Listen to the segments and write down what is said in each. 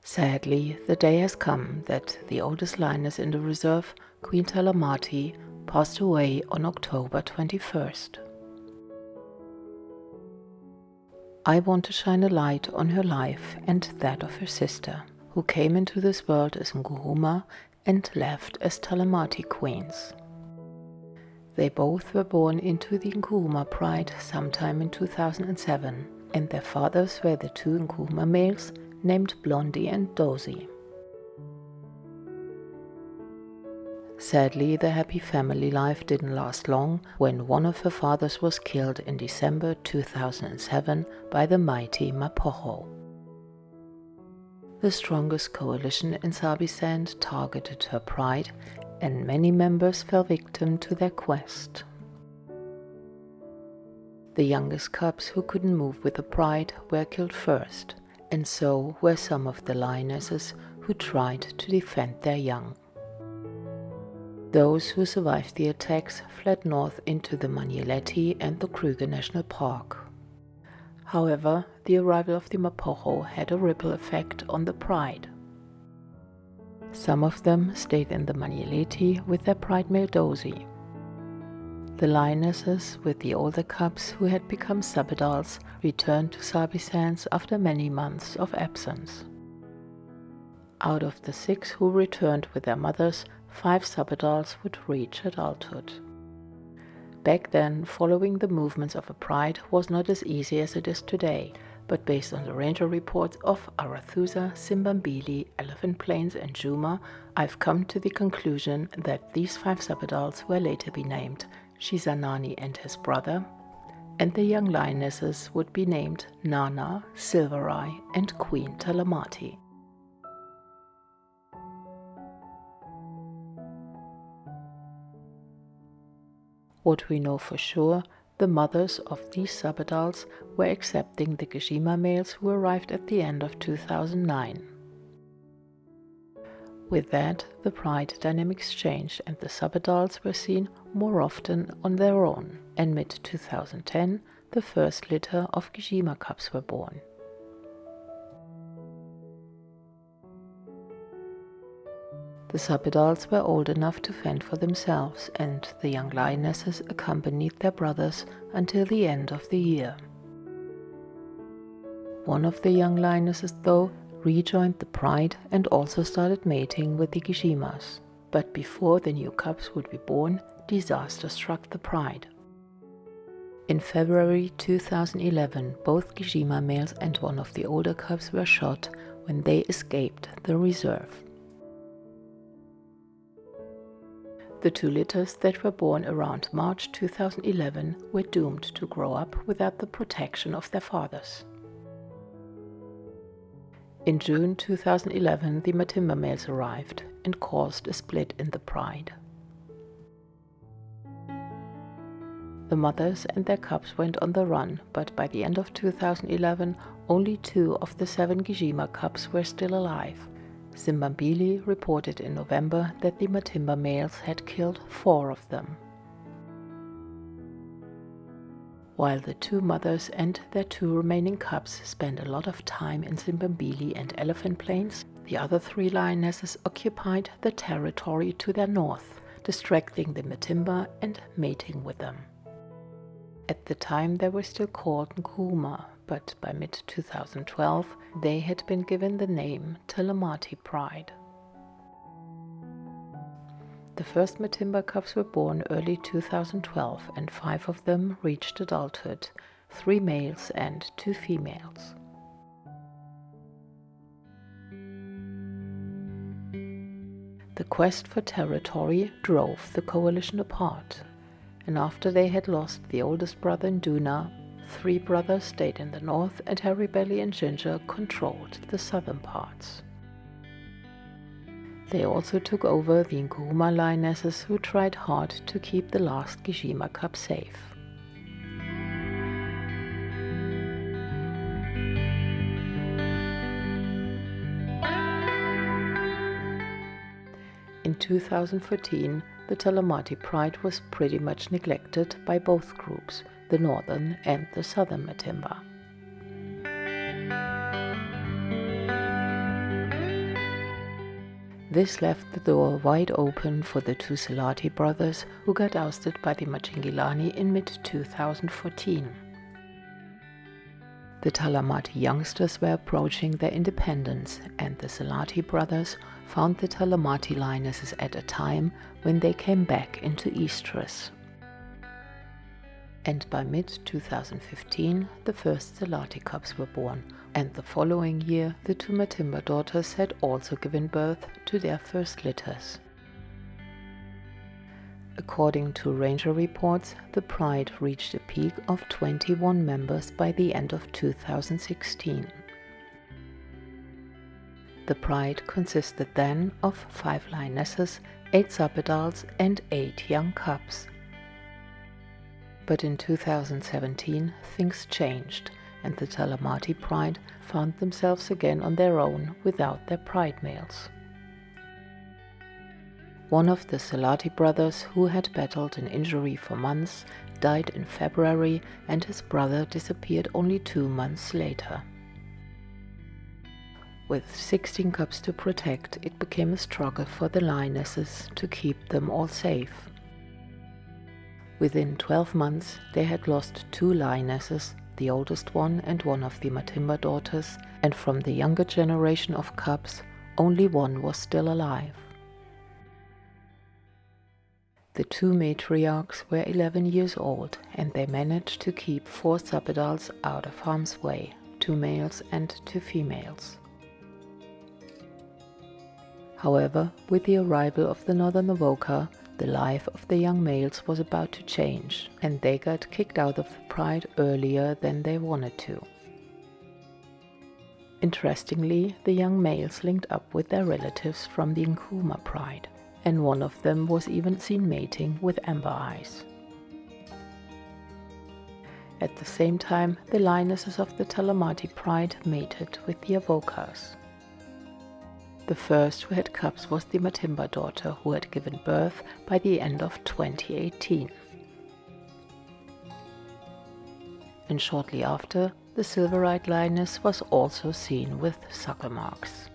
Sadly, the day has come that the oldest lioness in the reserve, Queen Talamati, passed away on October 21st. I want to shine a light on her life and that of her sister, who came into this world as Nkuhuma and left as Talamati Queens. They both were born into the Nkuhuma Pride sometime in 2007, and their fathers were the two Nkuhuma males named Blondie and Dozy. Sadly, their happy family life didn't last long when one of her fathers was killed in December 2007 by the mighty Mapogo. The strongest coalition in Sabi Sand targeted her pride, and many members fell victim to their quest. The youngest cubs who couldn't move with the pride were killed first, and so were some of the lionesses who tried to defend their young. Those who survived the attacks fled north into the Manialeti and the Kruger National Park. However, the arrival of the Mapogo had a ripple effect on the pride. Some of them stayed in the Manialeti with their pride male Dozy. The lionesses with the older cubs who had become subadults returned to Sabi Sands after many months of absence. Out of the 6 who returned with their mothers, 5 subadults would reach adulthood. Back then, following the movements of a pride was not as easy as it is today, but based on the ranger reports of Arathusa, Simbambili, Elephant Plains and Juma, I've come to the conclusion that these 5 subadults were later be named Shizanani and his brother, and the young lionesses would be named Nana, Silvereye and Queen Talamati. What we know for sure, the mothers of these subadults were accepting the Kishima males who arrived at the end of 2009. With that, the pride dynamics changed and the subadults were seen more often on their own, and mid-2010 the first litter of Kishima cubs were born. The subadults were old enough to fend for themselves, and the young lionesses accompanied their brothers until the end of the year. One of the young lionesses, though, rejoined the pride and also started mating with the Kishimas. But before the new cubs would be born, disaster struck the pride. In February 2011, both Kishima males and one of the older cubs were shot when they escaped the reserve. The 2 litters that were born around March 2011 were doomed to grow up without the protection of their fathers. In June 2011, the Matimba males arrived and caused a split in the pride. The mothers and their cubs went on the run, but by the end of 2011, only 2 of the 7 Kishima cubs were still alive. Simbambili reported in November that the Matimba males had killed 4 of them. While the 2 mothers and their 2 remaining cubs spent a lot of time in Simbambili and Elephant Plains, the other 3 lionesses occupied the territory to their north, distracting the Matimba and mating with them. At the time they were still called Nkuhuma, but by mid-2012 they had been given the name Talamati Pride. The first Matimba cubs were born early 2012 and 5 of them reached adulthood, 3 males and 2 females. The quest for territory drove the coalition apart, and after they had lost the oldest brother Nduna, 3 brothers stayed in the north and Haribelly and Ginger controlled the southern parts. They also took over the Nkuhuma lionesses who tried hard to keep the last Kishima cub safe. In 2014, the Talamati Pride was pretty much neglected by both groups, the northern and the southern Matimba. This left the door wide open for the two Selati brothers, who got ousted by the Majingilani in mid-2014. The Talamati youngsters were approaching their independence, and the Selati brothers found the Talamati lionesses at a time when they came back into estrus. And by mid-2015 the first Selati cubs were born, and the following year the two Matimba daughters had also given birth to their first litters. According to ranger reports, the Pride reached a peak of 21 members by the end of 2016. The Pride consisted then of 5 lionesses, 8 subadults and 8 young cubs. But in 2017 things changed, and the Talamati Pride found themselves again on their own without their pride males. One of the Selati brothers, who had battled an injury for months, died in February, and his brother disappeared only 2 months later. With 16 cubs to protect, it became a struggle for the lionesses to keep them all safe. Within 12 months they had lost 2 lionesses, the oldest one and one of the Matimba daughters, and from the younger generation of cubs, only one was still alive. The 2 matriarchs were 11 years old, and they managed to keep 4 subadults out of harm's way, 2 males and 2 females. However, with the arrival of the Northern Avoca, the life of the young males was about to change, and they got kicked out of the Pride earlier than they wanted to. Interestingly, the young males linked up with their relatives from the Nkuhuma Pride, and one of them was even seen mating with Amber Eyes. At the same time, the lionesses of the Talamati Pride mated with the Avocas. The first who had cubs was the Matimba daughter, who had given birth by the end of 2018. And shortly after, the silver-eyed lioness was also seen with suckle marks.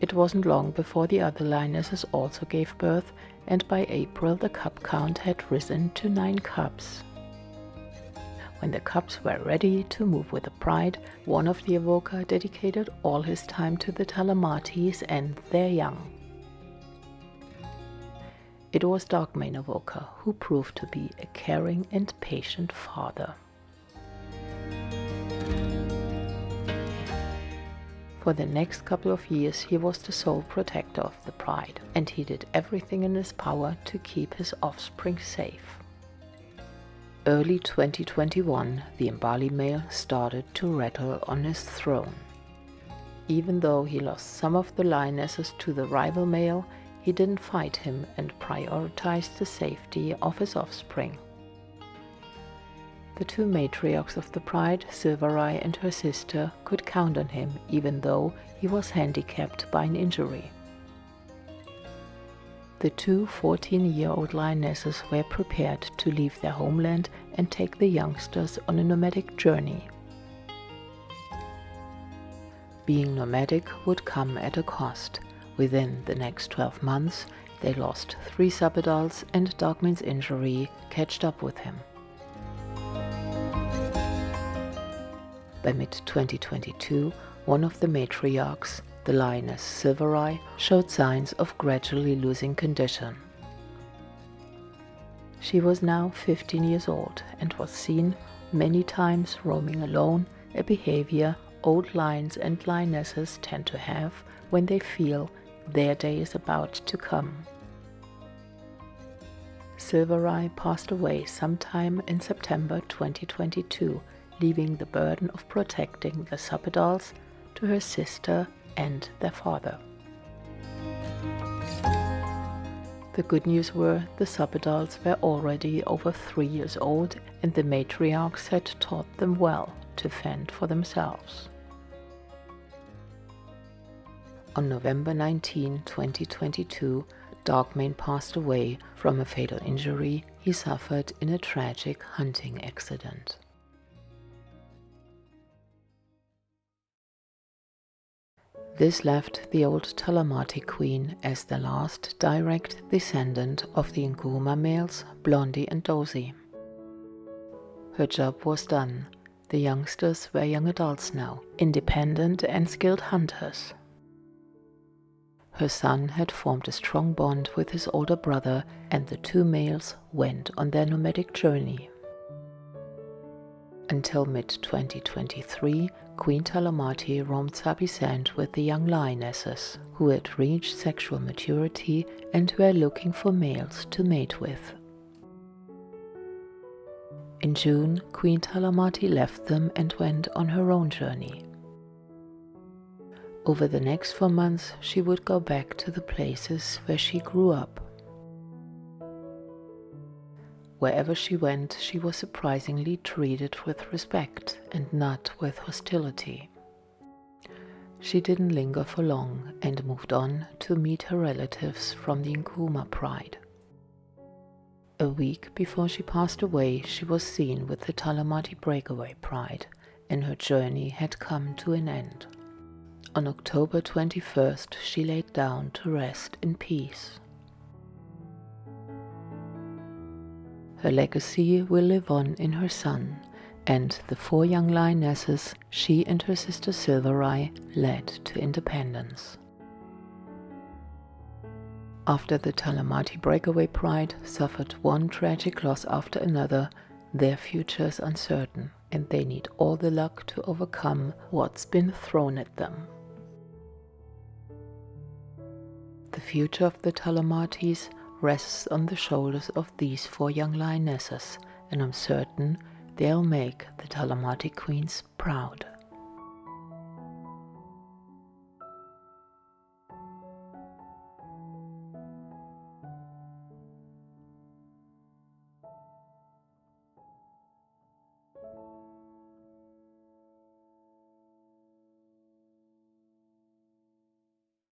It wasn't long before the other lionesses also gave birth, and by April the cub count had risen to 9 cubs. When the cubs were ready to move with the Pride, one of the Avoca dedicated all his time to the Talamatis and their young. It was Darkmane Avoca who proved to be a caring and patient father. For the next couple of years he was the sole protector of the Pride, and he did everything in his power to keep his offspring safe. Early 2021, the Mbali male started to rattle on his throne. Even though he lost some of the lionesses to the rival male, he didn't fight him and prioritized the safety of his offspring. The 2 matriarchs of the Pride, Silvereye and her sister, could count on him even though he was handicapped by an injury. The 2 14-year-old lionesses were prepared to leave their homeland and take the youngsters on a nomadic journey. Being nomadic would come at a cost. Within the next 12 months, they lost 3 subadults, and Darkmane's injury catched up with him. By mid-2022, one of the matriarchs, the lioness Silvereye, showed signs of gradually losing condition. She was now 15 years old and was seen many times roaming alone, a behavior old lions and lionesses tend to have when they feel their day is about to come. Silvereye passed away sometime in September 2022, leaving the burden of protecting the subadults to her sister and their father. The good news were the subadults were already over 3 years old, and the matriarchs had taught them well to fend for themselves. On November 19, 2022, Darkmane passed away from a fatal injury he suffered in a tragic hunting accident. This left the old Talamati Queen as the last direct descendant of the Nkuhuma males, Blondie and Dozy. Her job was done. The youngsters were young adults now, independent and skilled hunters. Her son had formed a strong bond with his older brother, and the two males went on their nomadic journey. Until mid-2023, Queen Talamati roamed Sabi Sand with the young lionesses, who had reached sexual maturity and were looking for males to mate with. In June, Queen Talamati left them and went on her own journey. Over the next 4 months, she would go back to the places where she grew up. Wherever she went, she was surprisingly treated with respect and not with hostility. She didn't linger for long and moved on to meet her relatives from the Nkuhuma Pride. A week before she passed away, she was seen with the Talamati Breakaway Pride, and her journey had come to an end. On October 21st, she laid down to rest in peace. Her legacy will live on in her son, and the 4 young lionesses she and her sister Silvereye led to independence. After the Talamati Breakaway Pride suffered one tragic loss after another, their future is uncertain, and they need all the luck to overcome what's been thrown at them. The future of the Talamatis rests on the shoulders of these 4 young lionesses, and I'm certain they'll make the Talamati Queens proud.